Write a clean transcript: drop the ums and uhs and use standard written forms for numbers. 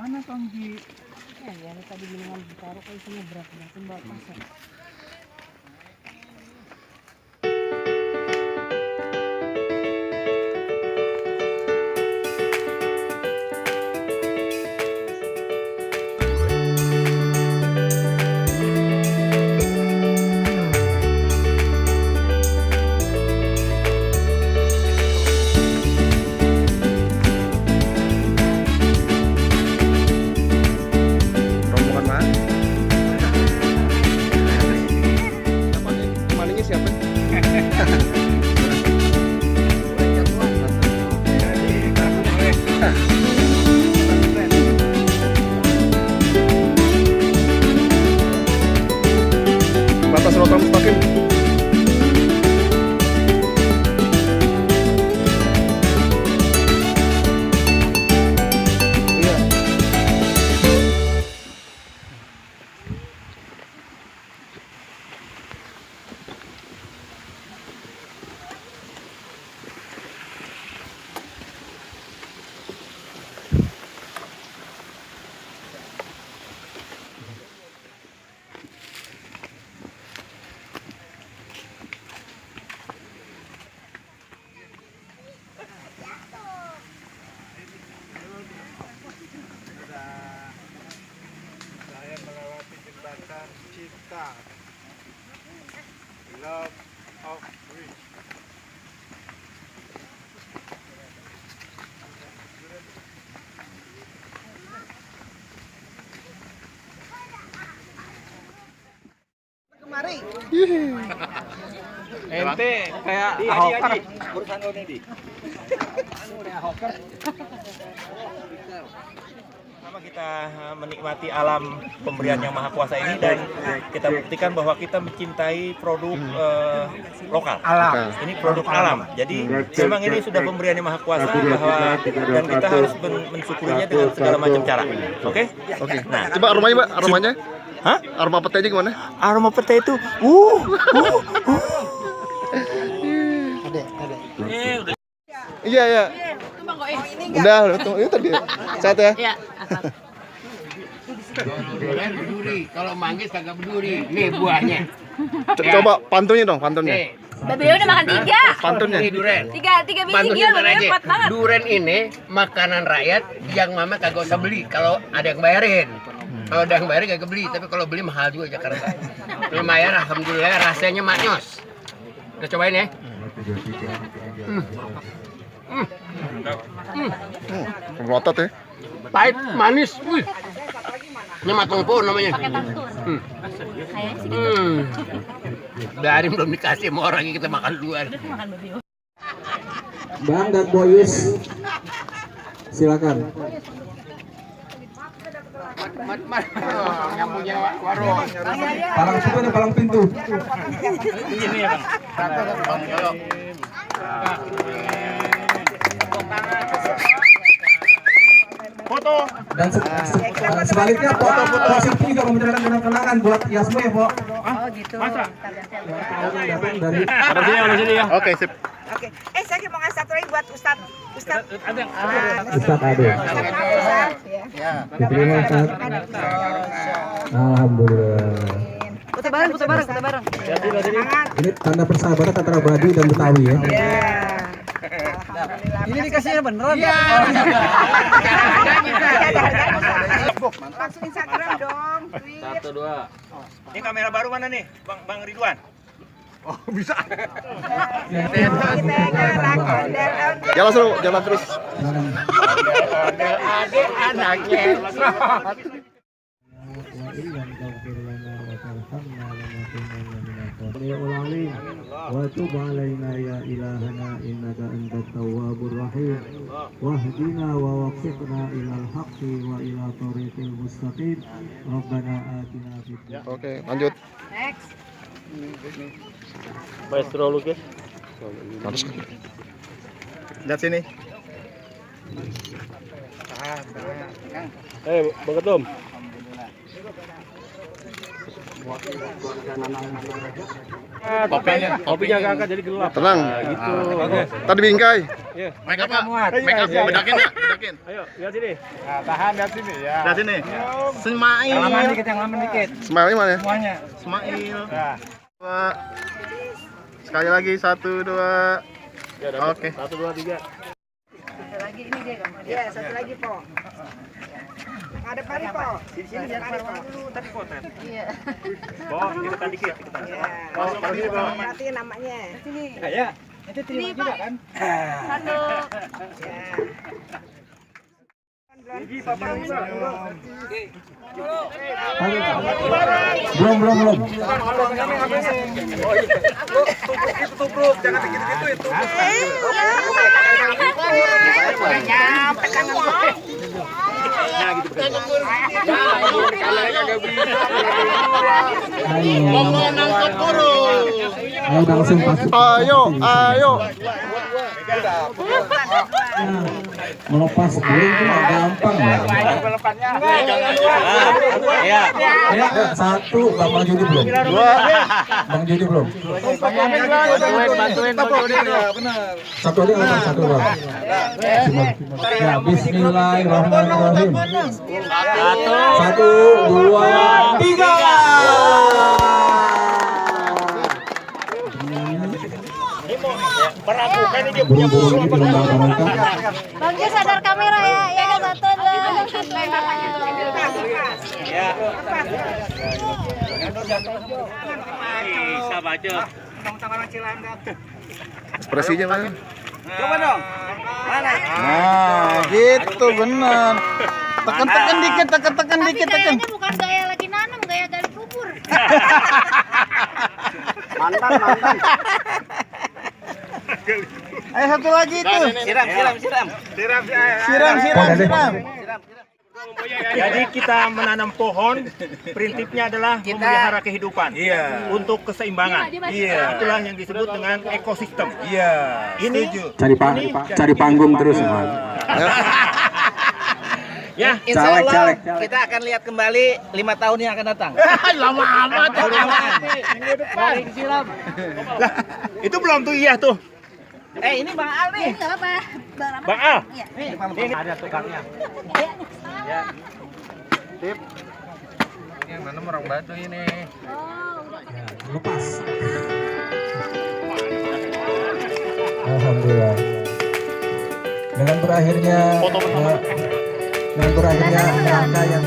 mana Tonggi? Ya, tadi bilang ditaruh kayak sini berat-beratin bawa pasar. Batas rotang mustaqim. Iya. Saya melewati jembatan Cinta, Love of Bridge. Kemari. Ente kayak Ahoker. Urusan lo nih, Di. Pertama kita menikmati alam pemberian yang maha kuasa ini dan kita buktikan bahwa kita mencintai produk lokal. Alam. Ini produk alam. Jadi memang ini sudah pemberian yang maha kuasa bahwa dan kita harus mensyukurinya dengan segala macam cara. Oke? Oke. Nah, coba aromanya, Mbak. Aromanya? Hah? Aroma petenya gimana? Aroma pete itu Iya, iya. Udah, itu tadi. Satu ya. Ya, Berduri, kalau manggis kagak berduri. Nih buahnya. Coba pantunnya dong, pantunnya. Nih, Babe udah makan 3. Pantunnya. nih duren. Tiga biji Pantunnya gila, ntar aja. hebat banget. Duren ini makanan rakyat yang mama kagak usah beli kalau ada yang bayarin. Kalau ada yang bayarin kagak beli, tapi kalau beli mahal juga Jakarta. Lumayan, alhamdulillah rasanya maknyos. Udah cobain ya. Melotot ya. Pahit, manis. Wih. Ini matang po namanya. Pakai baktur. Kayaknya sih gitu. Dari belum dikasih sama orang kita makan duluan. Udah makan babi. Bang dan Boyus, silakan. Yang punya warung. Palang pintu dan palang pintu. ini ya, Bang. Foto. Dan sebaliknya Pak juga memberikan kenang-kenangan buat Yasmo ya, Pak. Oh gitu. Masa? Dari Ada sini ya. Oke, sip. Oke, saya mau ngasih satu lagi buat Ustadz. Ada. Ustaz Ade. Ya. Diterima Ustaz. Alhamdulillah. Foto bareng. Ini tanda persahabatan antara Baduy dan Betawi ya. Ini dikasihnya beneran. Iya. Langsung Instagram dong. Tweet. 1, 2. Ini kamera baru mana nih, Bang Ridwan? Oh, bisa. Jalan terus, jalan terus. Adik anaknya. وتب علينا يا إلهنا إنك أنت التواب الرحيم واهدنا ووفقنا إلى الحق وإلى طريق المستقيم ربنا آتنا في الدنيا. Oke, lanjut. Next. Maestro lukis. Harus. Lihat sini. Bang Ketum. Kopinya kakak jadi gelap. Tenang. Gitu. Tadi bingkai. Make up muat. Make up bedakin ya, bedakin. Ayo, lihat sini. Nah, tahan lihat sini ya. Lihat sini. Semail. Yang lama dikit. Smile mana? Semuanya. Smile. Nah. 2. Sekali lagi 1 2. Oke. 1 2 3. Satu lagi ini dia. Ya, satu lagi, Po. Ada pari, Po. Di sini jangan kemana-mana dulu, tadi potet. Iya. Oh, deketan dikit, deketan. Ya. Perhatiin namanya. Sini. Ya. Itu terima juga kan? Satu. Ya. Belum. Tubruk, jangan gitu-gitu itu. Nyampe tangan gue. Ayo langsung pasuk. Ayo. Melepas burung itu mah gampang ya. Iya. Ya, 1, Bang Judi belum? 2. Bang Judi belum? Bantuin Bang Jody. Benar. Satu lagi apa? Satu Bang. Ya, bismillahirrahmanirrahim. 1, 2, 3. Meragukan ini dia punya Burung-burung ini dilomba-lombakan. Bang Jo sadar kamera ya, ya kan satu dua. Ya. Bisa baca. Ekspresinya mana? Coba dong. Mana? Nah, gitu benar. Tekan dikit, tekan Tapi dikit. gayanya bukan gaya lagi nanam, gaya gali kubur. Mantan. Ayo satu lagi tuh. Siram. Jadi kita menanam pohon, prinsipnya adalah memelihara kehidupan. Iya. Untuk keseimbangan. Iya. Itulah yang disebut dengan ekosistem. Iya. Ini Cari panggung terus, Bang. ya. Insya Allah kita akan lihat kembali 5 tahun yang akan datang. Lama amat. Lah, itu belum tuh iya tuh. Ini Bang Al nih. Enggak apa-apa. Bang Al. Iya. Ini ada tukangnya. Tip. Yang nanam orang Batu ini. Oh, udah. Lepas. Alhamdulillah. Dengan berakhirnya rangka yang